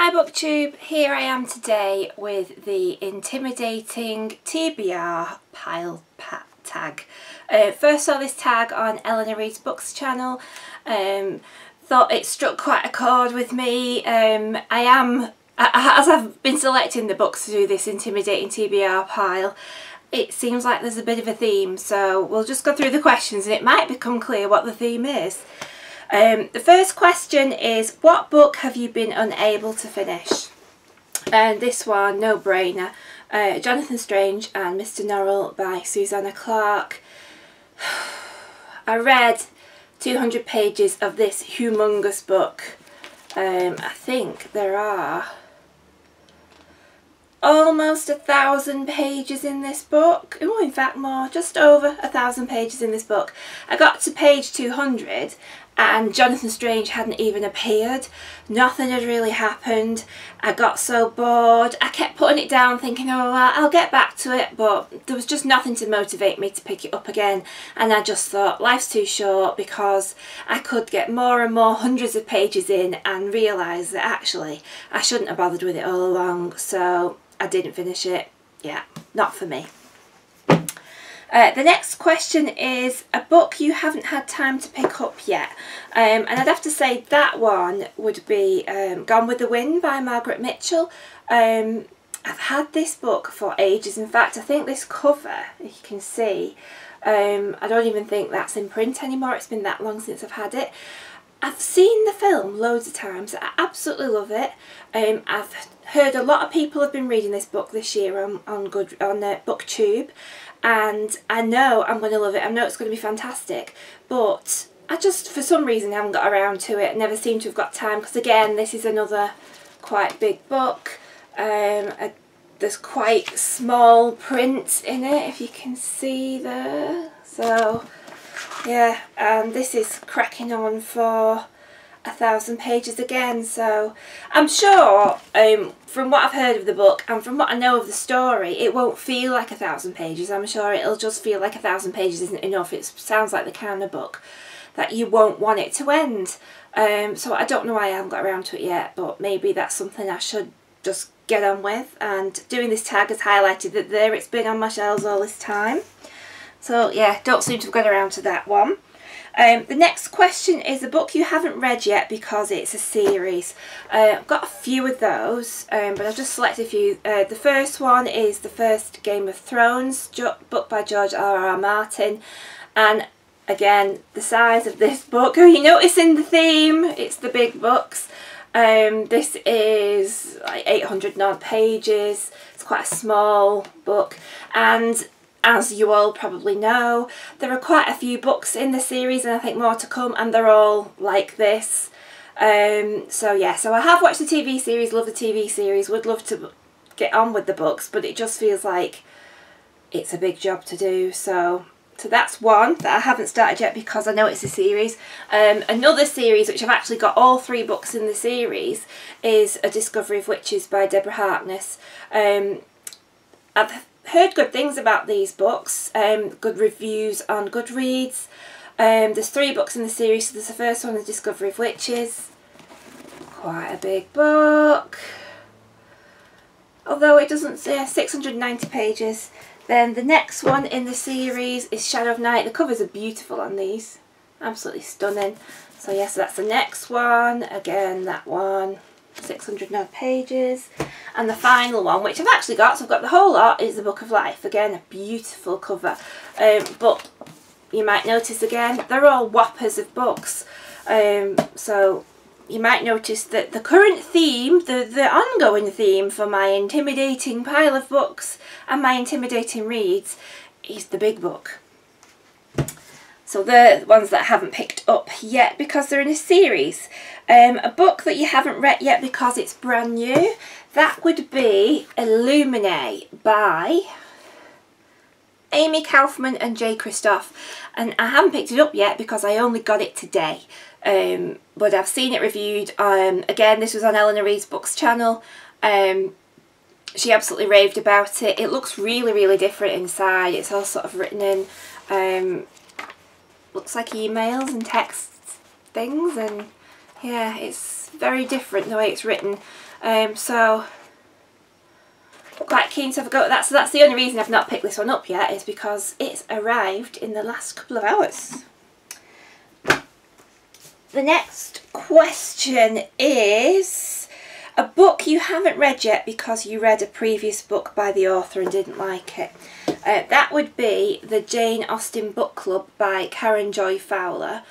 Hi BookTube, here I am today with the intimidating TBR tag. First saw this tag on Eleanor Reads Books channel, thought it struck quite a chord with me. As I've been selecting the books to do this intimidating TBR pile, it seems like there's a bit of a theme, so we'll just go through the questions and it might become clear what the theme is. The first question is, what book have you been unable to finish? And this one, no brainer, Jonathan Strange and Mr. Norrell by Susanna Clarke. I read 200 pages of this humongous book. I think there are almost 1,000 pages in this book. Oh, in fact more, just over 1,000 pages in this book. I got to page 200 and Jonathan Strange hadn't even appeared. Nothing had really happened. I got so bored. I kept putting it down thinking, oh well, I'll get back to it, but there was just nothing to motivate me to pick it up again, and I just thought life's too short because I could get more and more hundreds of pages in and realise that actually I shouldn't have bothered with it all along, so I didn't finish it. Yeah, not for me. The next question is a book you haven't had time to pick up yet, and I'd have to say that one would be Gone with the Wind by Margaret Mitchell. I've had this book for ages. In fact, I think this cover, if you can see, I don't even think that's in print anymore. It's been that long since I've had it. I've seen the film loads of times. I absolutely love it. I've heard a lot of people have been reading this book this year on BookTube, and I know I'm going to love it. I know it's going to be fantastic, but I just, for some reason, haven't got around to it. Never seem to have got time, because again, this is another quite big book. There's quite small print in it, if you can see there. So yeah, and this is cracking on for 1,000 pages again, so I'm sure from what I've heard of the book and from what I know of the story, it won't feel like 1,000 pages. I'm sure it'll just feel like 1,000 pages isn't enough. It sounds like the kind of book that you won't want it to end. So I don't know why I haven't got around to it yet, but maybe that's something I should just get on with, and doing this tag has highlighted that there it's been on my shelves all this time. So yeah, don't seem to have got around to that one. The next question is a book you haven't read yet because it's a series. I've got a few of those, but I've just selected a few. The first one is the first Game of Thrones book by George R.R. Martin, and again, the size of this book, you notice in the theme, it's the big books. This is like 800 odd pages. It's quite a small book, and as you all probably know, there are quite a few books in the series, and I think more to come, and they're all like this. So yeah, so I have watched the TV series, love the TV series, would love to get on with the books, but it just feels like it's a big job to do. So that's one that I haven't started yet because I know it's a series. Another series which I've actually got all 3 books in the series is A Discovery of Witches by Deborah Harkness. I've heard good things about these books, good reviews on Goodreads. There's 3 books in the series, so there's the first one, The Discovery of Witches. Quite a big book, although it doesn't say 690 pages. Then the next one in the series is Shadow of Night. The covers are beautiful on these, absolutely stunning. So yes, that's the next one. Again, that one, 600 odd pages. And the final one, which I've actually got, so I've got the whole lot, is The Book of Life. Again, a beautiful cover. But you might notice again, they're all whoppers of books. So you might notice that the current theme, the ongoing theme for my intimidating pile of books and my intimidating reads is the big book. So they're the ones that I haven't picked up yet because they're in a series. A book that you haven't read yet because it's brand new, that would be Illuminae by Amy Kaufman and Jay Kristoff. And I haven't picked it up yet because I only got it today. But I've seen it reviewed. Again, this was on Eleanor Reads Books channel. She absolutely raved about it. It looks really, really different inside. It's all sort of written in, looks like emails and text things, and yeah, it's very different the way it's written. So quite keen to have a go at that. So that's the only reason I've not picked this one up yet, is because it's arrived in the last couple of hours. The next question is a book you haven't read yet because you read a previous book by the author and didn't like it. That would be the Jane Austen Book Club by Karen Joy Fowler.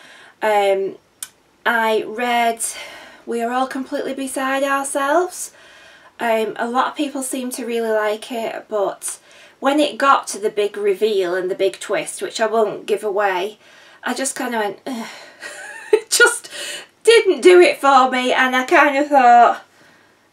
I read We Are All Completely Beside Ourselves. A lot of people seem to really like it, but when it got to the big reveal and the big twist, which I won't give away, I just kind of went, ugh. It just didn't do it for me, and I kind of thought,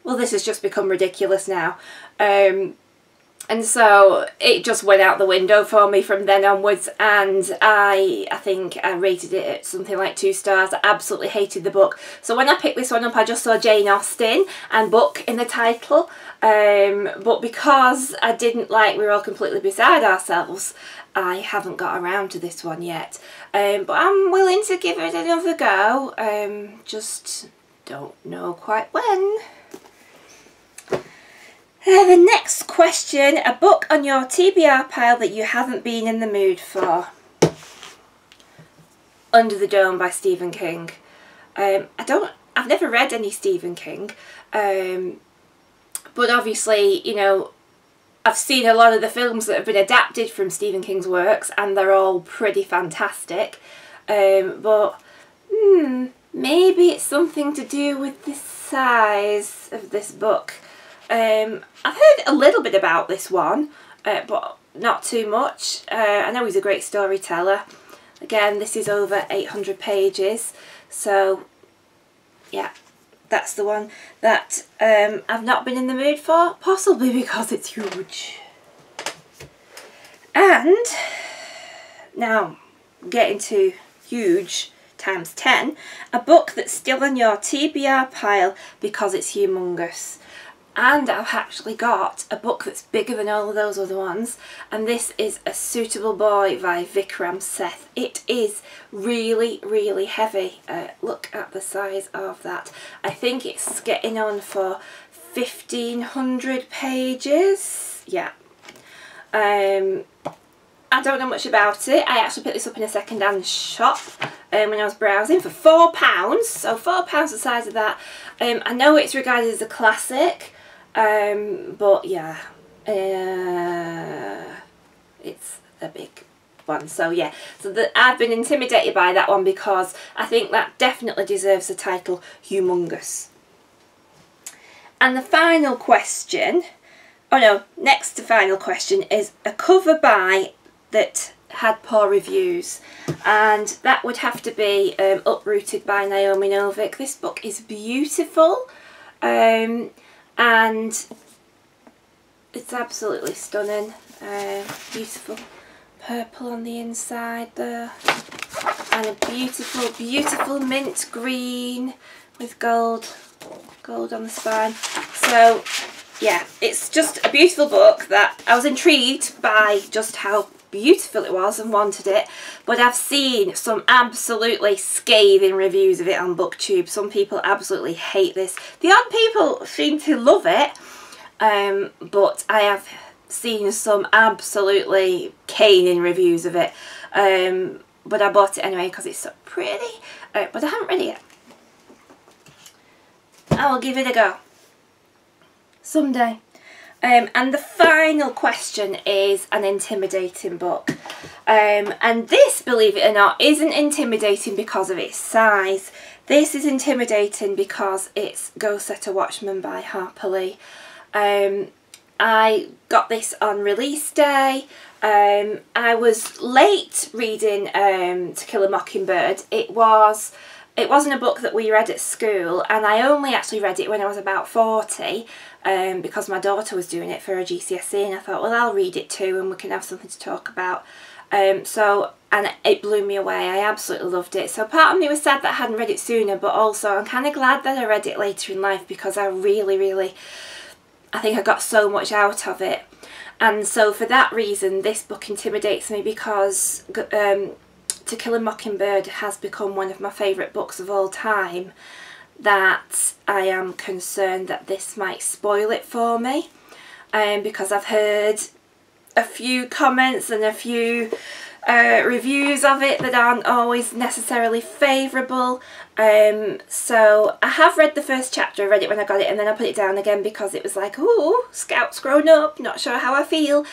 well, this has just become ridiculous now. And so it just went out the window for me from then onwards, and I think I rated it at something like 2 stars. I absolutely hated the book. So when I picked this one up, I just saw Jane Austen and book in the title, but because I didn't like We're All Completely Beside Ourselves, I haven't got around to this one yet. But I'm willing to give it another go, just don't know quite when. The next question, a book on your TBR pile that you haven't been in the mood for. Under the Dome by Stephen King. I've never read any Stephen King, but obviously, you know, I've seen a lot of the films that have been adapted from Stephen King's works, and they're all pretty fantastic. But maybe it's something to do with the size of this book. I've heard a little bit about this one, but not too much. I know he's a great storyteller. Again, this is over 800 pages, so yeah, that's the one that I've not been in the mood for, possibly because it's huge. And now, getting to huge times 10, a book that's still on your TBR pile because it's humongous. And I've actually got a book that's bigger than all of those other ones, and this is A Suitable Boy by Vikram Seth. It is really, really heavy. Look at the size of that. I think it's getting on for 1,500 pages. Yeah. I don't know much about it. I actually picked this up in a second-hand shop when I was browsing for £4, so £4 the size of that. I know it's regarded as a classic, but yeah, it's a big one. So yeah, so I've been intimidated by that one because I think that definitely deserves the title humongous. And the final question, oh no, next to final question, is a cover by that had poor reviews, and that would have to be Uprooted by Naomi Novik. This book is beautiful, and it's absolutely stunning. Beautiful purple on the inside there, and a beautiful, beautiful mint green with gold on the spine. So yeah, it's just a beautiful book that I was intrigued by just how beautiful it was and wanted it, but I've seen some absolutely scathing reviews of it on BookTube. Some people absolutely hate this. The odd people seem to love it, but I have seen some absolutely caning reviews of it, but I bought it anyway because it's so pretty, but I haven't read it yet. I will give it a go someday. And the final question is an intimidating book, and this, believe it or not, isn't intimidating because of its size. This is intimidating because it's Go Set a Watchman by Harper Lee. I got this on release day. I was late reading To Kill a Mockingbird. It wasn't a book that we read at school, and I only actually read it when I was about 40, because my daughter was doing it for her GCSE, and I thought, well, I'll read it too and we can have something to talk about. And it blew me away. I absolutely loved it. So part of me was sad that I hadn't read it sooner, but also I'm kind of glad that I read it later in life, because I really, I think I got so much out of it. And so for that reason, this book intimidates me, because To Kill a Mockingbird has become one of my favourite books of all time. that I am concerned that this might spoil it for me, because I've heard a few comments and a few reviews of it that aren't always necessarily favourable. So I have read the first chapter, I read it when I got it, and then I put it down again because it was like, ooh, Scout's grown up, not sure how I feel.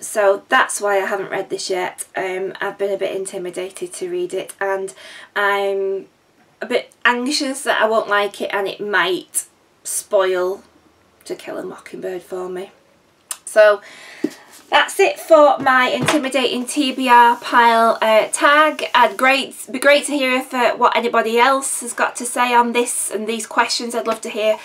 So that's why I haven't read this yet. I've been a bit intimidated to read it, and I'm a bit anxious that I won't like it and it might spoil To Kill a Mockingbird for me. So that's it for my intimidating TBR pile tag. It'd be great to hear what anybody else has got to say on this and these questions. I'd love to hear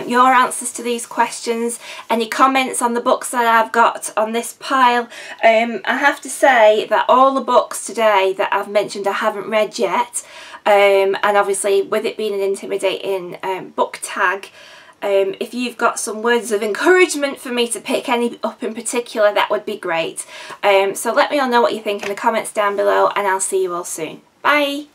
your answers to these questions, any comments on the books that I've got on this pile. I have to say that all the books today that I've mentioned I haven't read yet, and obviously with it being an intimidating book tag, if you've got some words of encouragement for me to pick any up in particular, that would be great. So let me all know what you think in the comments down below, and I'll see you all soon. Bye!